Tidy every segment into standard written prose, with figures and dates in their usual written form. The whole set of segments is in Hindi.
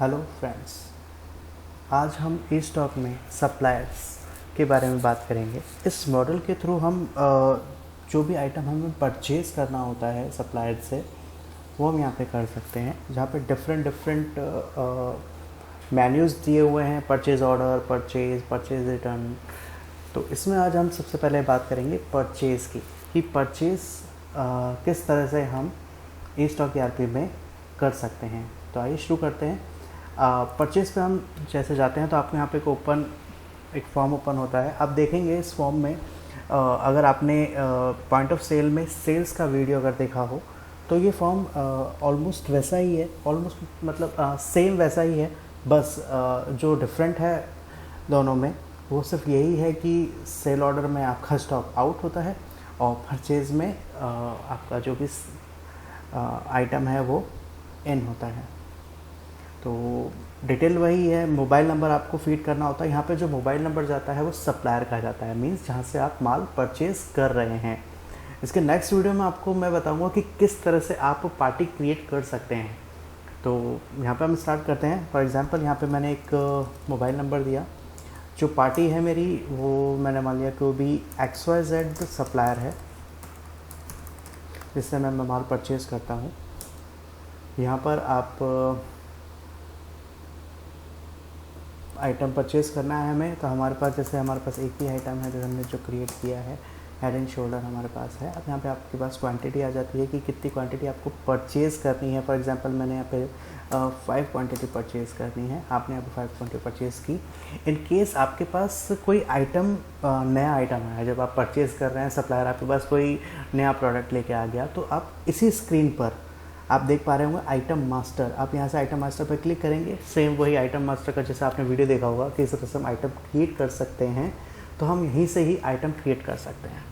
हेलो फ्रेंड्स, आज हम ई स्टॉक में सप्लायर्स के बारे में बात करेंगे। इस मॉडल के थ्रू हम जो भी आइटम हमें परचेज़ करना होता है सप्लायर से, वो हम यहाँ पे कर सकते हैं, जहाँ पे डिफरेंट मेन्यूज़ दिए हुए हैं। Purchase order, purchase return. तो इसमें आज हम सबसे पहले बात करेंगे परचेज़ की, कि परचेज़ किस तरह से हम ई स्टॉक ईआरपी में कर सकते हैं। तो आइए शुरू करते हैं। परचेज़ पे हम जैसे जाते हैं तो आपको यहाँ पे एक फॉर्म ओपन होता है। आप देखेंगे इस फॉर्म में अगर आपने पॉइंट ऑफ सेल में सेल्स का वीडियो अगर देखा हो तो ये फॉर्म ऑलमोस्ट वैसा ही है, ऑलमोस्ट मतलब सेम वैसा ही है। बस जो डिफरेंट है दोनों में वो सिर्फ यही है कि सेल ऑर्डर में आपका स्टॉक आउट होता है और परचेज़ में आपका जो भी आइटम है वो इन होता है। तो डिटेल वही है। मोबाइल नंबर आपको फीड करना होता है। यहाँ पे जो मोबाइल नंबर जाता है वो सप्लायर कहा जाता है, मींस जहाँ से आप माल परचेज़ कर रहे हैं। इसके नेक्स्ट वीडियो में आपको मैं बताऊंगा कि किस तरह से आप पार्टी क्रिएट कर सकते हैं। तो यहाँ पे हम स्टार्ट करते हैं। फॉर एग्जांपल यहाँ पे मैंने एक मोबाइल नंबर दिया। जो पार्टी है मेरी वो मैंने मान लिया कि वो भी XYZ सप्लायर है जिससे मैं माल परचेज़ करता हूँ। यहाँ पर आप आइटम परचेज़ करना है हमें, तो हमारे पास जैसे हमारे पास एक ही आइटम है जो हमने क्रिएट किया है, हेड एंड शोल्डर हमारे पास है। अब यहाँ पे आपके पास क्वांटिटी आ जाती है कि कितनी क्वांटिटी आपको परचेज़ करनी है। फॉर एग्जांपल मैंने यहाँ पे 5 क्वांटिटी परचेज़ करनी है। आपने यहाँ पे 5 क्वांटिटी परचेज़ की। इन केस आपके पास कोई आइटम नया आइटम है, जब आप परचेज़ कर रहे हैं, सप्लायर आपके पास कोई नया प्रोडक्ट लेके आ गया, तो आप इसी स्क्रीन पर आप देख पा रहे होंगे आइटम मास्टर। आप यहाँ से आइटम मास्टर पर क्लिक करेंगे। सेम वही आइटम मास्टर का जैसे आपने वीडियो देखा होगा कि इस तरह से हम आइटम क्रिएट कर सकते हैं, तो हम यहीं से ही आइटम क्रिएट कर सकते हैं।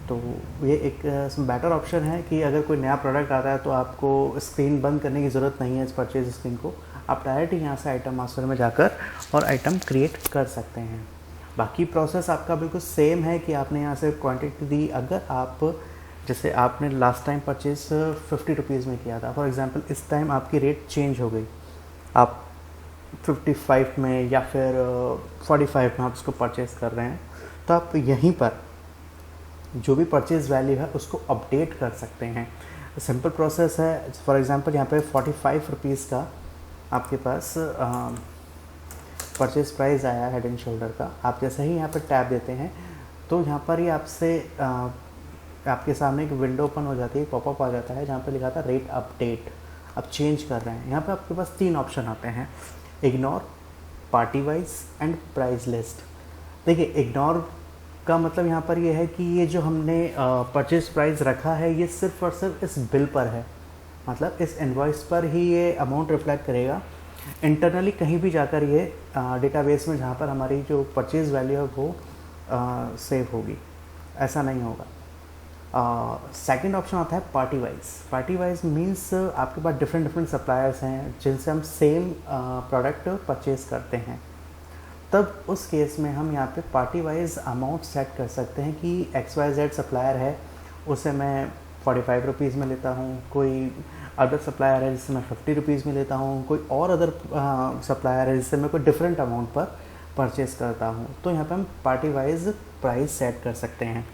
तो ये एक बेटर ऑप्शन है कि अगर कोई नया प्रोडक्ट आता है तो आपको स्क्रीन बंद करने की ज़रूरत नहीं है। इस परचेज स्क्रीन को आप डायरेक्ट यहाँ से आइटम मास्टर में जाकर और आइटम क्रिएट कर सकते हैं। बाकी प्रोसेस आपका बिल्कुल सेम है कि आपने यहाँ से क्वांटिटी दी। अगर आप जैसे आपने लास्ट टाइम परचेज 50 रुपीज़ में किया था, फॉर एग्जांपल इस टाइम आपकी रेट चेंज हो गई, आप 55 में या फिर 45 में आप उसको परचेज़ कर रहे हैं, तो आप यहीं पर जो भी परचेज़ वैल्यू है उसको अपडेट कर सकते हैं। सिंपल प्रोसेस है। फॉर एग्जांपल यहाँ पे 45 रुपीज़ का आपके पास परचेज़ प्राइस आया हेड एंड शोल्डर का। आप जैसे ही यहाँ पर टैब देते हैं तो यहाँ पर ही आपसे आपके सामने एक विंडो ओपन हो जाती है, पॉपअप आ जाता है जहाँ पे लिखा था रेट अपडेट। अब चेंज कर रहे हैं। यहाँ पे आपके पास 3 ऑप्शन आते हैं, ignore, party wise and price list. देखिए, इग्नोर का मतलब यहाँ पर ये है कि ये जो हमने परचेज प्राइस रखा है ये सिर्फ और सिर्फ इस बिल पर है, मतलब इस इनवॉइस पर ही ये अमाउंट रिफ्लेक्ट करेगा। इंटरनली कहीं भी जाकर ये डेटाबेस में जहाँ पर हमारी जो परचेज वैल्यू है वो सेव होगी, ऐसा नहीं होगा। सेकंड ऑप्शन आता है party wise. Party wise means आपके पास डिफरेंट सप्लायर्स हैं जिनसे हम सेम प्रोडक्ट परचेज़ करते हैं। तब उस केस में हम यहाँ पे पार्टी वाइज अमाउंट सेट कर सकते हैं कि XYZ सप्लायर है, उसे मैं 45 रुपीज़ में लेता हूँ। कोई अदर सप्लायर है जिससे मैं 50 रुपीज़ में लेता हूँ। कोई और अदर सप्लायर है जिससे मैं कोई डिफरेंट अमाउंट पर परचेज़ करता हूँ। तो यहाँ पे हम पार्टी वाइज प्राइस सेट कर सकते हैं।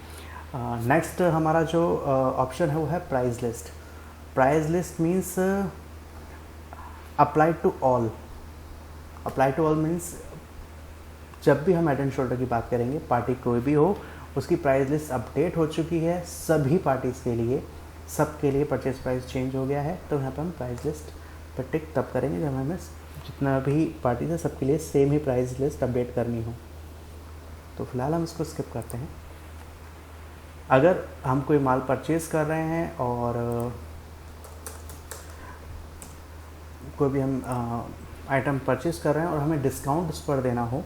नेक्स्ट हमारा जो ऑप्शन है वो है price list. Price list means apply to all. Apply to all means जब भी हम हेड एंड शोल्डर की बात करेंगे, पार्टी कोई भी हो, उसकी प्राइस लिस्ट अपडेट हो चुकी है सभी पार्टीज़ के लिए, सबके लिए परचेज प्राइस चेंज हो गया है, तो यहाँ पर हम प्राइस लिस्ट पर टिक तब करेंगे जब हमें जितना भी पार्टीज है सबके लिए सेम ही प्राइस लिस्ट अपडेट करनी हो। तो फिलहाल हम इसको स्किप करते हैं। अगर हम कोई माल परचेज़ कर रहे हैं और कोई भी हम आइटम परचेज़ कर रहे हैं और हमें डिस्काउंट उस पर देना हो,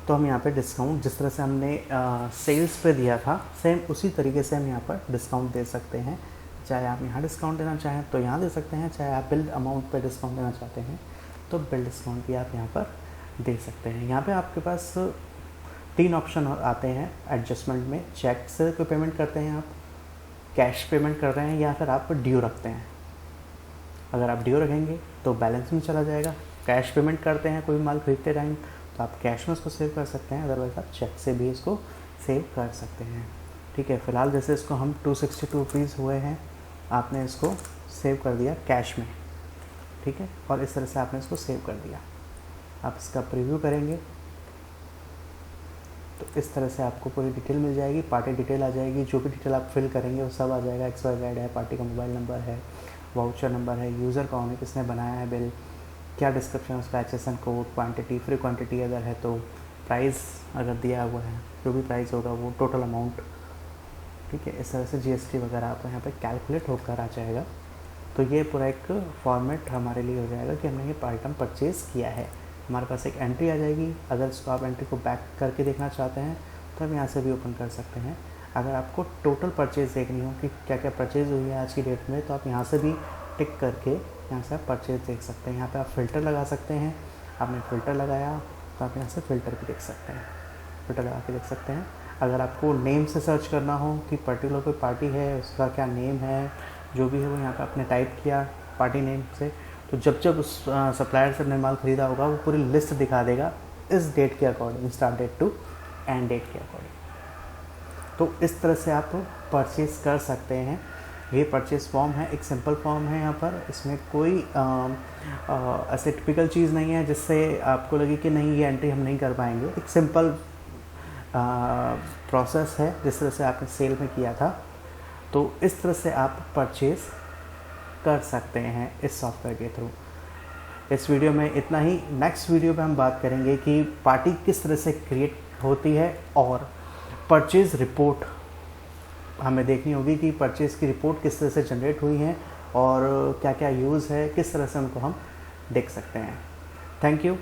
तो हम यहाँ पे डिस्काउंट जिस तरह से हमने सेल्स पे दिया था सेम उसी तरीके से हम यहाँ पर डिस्काउंट दे सकते हैं। चाहे आप यहाँ डिस्काउंट देना चाहें तो यहाँ दे सकते हैं, चाहे आप बिल्ड अमाउंट पे डिस्काउंट देना चाहते हैं तो बिल डिस्काउंट भी आप यहाँ पर दे सकते हैं। यहाँ पे आपके पास 3 ऑप्शन आते हैं एडजस्टमेंट में। चेक से कोई पेमेंट करते हैं आप, कैश पेमेंट कर रहे हैं, या फिर आप ड्यू रखते हैं। अगर आप ड्यू रखेंगे तो बैलेंस में चला जाएगा। कैश पेमेंट करते हैं कोई माल खरीदते टाइम तो आप कैश में उसको सेव कर सकते हैं, अदरवाइज़ आप चेक से भी इसको सेव कर सकते हैं। ठीक है, फ़िलहाल जैसे इसको हम 262 रुपीज़ हुए हैं, आपने इसको सेव कर दिया कैश में। ठीक है, और इस तरह से आपने इसको सेव कर दिया। आप इसका प्रीव्यू करेंगे तो इस तरह से आपको पूरी डिटेल मिल जाएगी, पार्टी डिटेल आ जाएगी, जो भी डिटेल आप फिल करेंगे वो सब आ जाएगा। XYZ है, पार्टी का मोबाइल नंबर है, वाउचर नंबर है, यूज़र कौन है, किसने बनाया है बिल, क्या डिस्क्रिप्शन उसका, HSN code, quantity, free quantity अगर है तो, प्राइस अगर दिया हुआ है, जो भी प्राइस होगा वो टोटल अमाउंट। ठीक है, इस तरह से GST वगैरह आपको यहाँ पे कैलकुलेट होकर आ जाएगा। तो ये पूरा एक फॉर्मेट हमारे लिए हो जाएगा कि हमने ये आइटम परचेज़ किया है। हमारे पास एक एंट्री आ जाएगी। अगर इसको आप एंट्री को बैक करके देखना चाहते हैं तो हम यहाँ से भी ओपन कर सकते हैं। अगर आपको टोटल परचेज़ देखनी हो कि क्या क्या परचेज़ हुई है आज की डेट में, तो आप यहाँ से भी टिक करके यहाँ से आप परचेज़ देख सकते हैं। यहाँ पे आप फ़िल्टर लगा सकते हैं। आपने फ़िल्टर लगाया तो आप यहाँ से फ़िल्टर भी देख सकते हैं, फ़िल्टर लगा के देख सकते हैं। अगर आपको नेम से सर्च करना हो कि पर्टिकुलर कोई पार्टी है, उसका क्या नेम है, जो भी है वो यहाँ पे आपने टाइप किया पार्टी नेम से, तो जब उस सप्लायर से अपने माल ख़रीदा होगा वो पूरी लिस्ट दिखा देगा इस डेट के according, start date to end date के अकॉर्डिंग। तो इस तरह से आप परचेज़ कर सकते हैं। ये परचेज़ फॉर्म है, एक सिंपल फॉर्म है। यहाँ पर इसमें कोई ऐसे टिपिकल चीज़ नहीं है जिससे आपको लगे कि नहीं ये एंट्री हम नहीं कर पाएंगे। एक सिंपल प्रोसेस है जिस तरह से आपने सेल में किया था, तो इस तरह से आप परचेज़ कर सकते हैं इस सॉफ्टवेयर के थ्रू। इस वीडियो में इतना ही। नेक्स्ट वीडियो में हम बात करेंगे कि पार्टी किस तरह से क्रिएट होती है और परचेज़ रिपोर्ट हमें देखनी होगी कि परचेज़ की रिपोर्ट किस तरह से जनरेट हुई है और क्या क्या यूज़ है, किस तरह से उनको हम देख सकते हैं। Thank you.